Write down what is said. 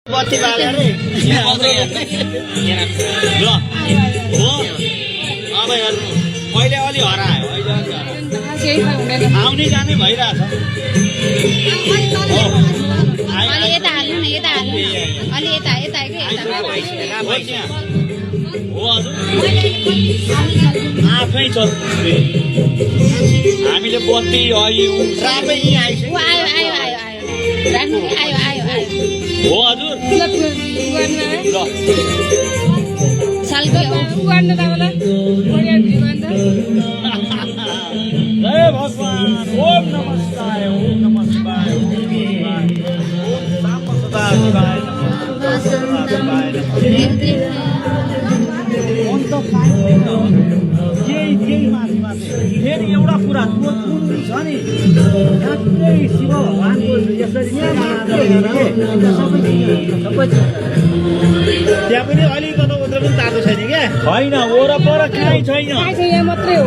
बत्ती बालेर ल हो अब हेर्नु अहिले अलि हरायो आउने जाने भइरहेछ अलि यता हाल्नु न यता हाल्नु अलि यता यता के हो हजुर आफै चल हामीले बत्ती सबै यहीँ आइसक्यो आयो आयो आयो आयो राख्नु आयो आयो आयो हो हजुर ल सालको उगाड्न तपाईँलाई बढिया भिउ अन्त जय भगवान ओम नमः शिवाय ओम नमः शिवाय ओम नमः शिवाय ओम साम सदा शिवाय अन्त केही माथि माथि फेरि एउटा कुरा छ नि ठ्याक्कै शिव भगवानको यसरी त्यहाँ पनि अलिकति उत्र पनि तातो छैन क्या छैन वरपर कहीँ छैन यहाँ मात्रै हो